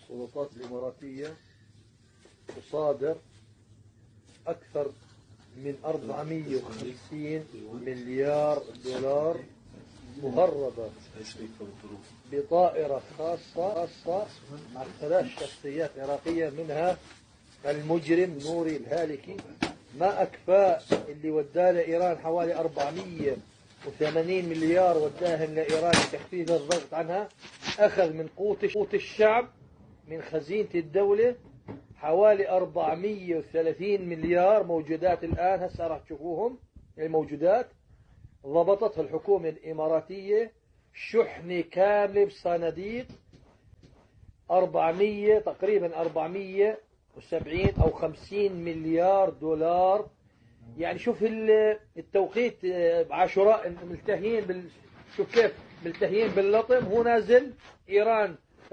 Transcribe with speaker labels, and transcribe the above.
Speaker 1: السلطات الإماراتية تصادر أكثر من 450 مليار دولار مهربة بطائرة خاصة عن 3 شخصيات عراقية، منها المجرم نوري الهالكي. ما أكفى اللي وداه لإيران حوالي 480 مليار وداهم لإيران لتخفيف الضغط عنها. أخذ من قوت الشعب من خزينة الدولة حوالي 430 مليار موجودات الآن، هسه راح تشوفوهم الموجودات. ضبطتها الحكومة الإماراتية شحنة كاملة بصناديق 400 470 أو 50 مليار دولار. يعني شوف التوقيت بعاشوراء ملتهيين شوف كيف ملتهيين باللطم. هو نازل إيران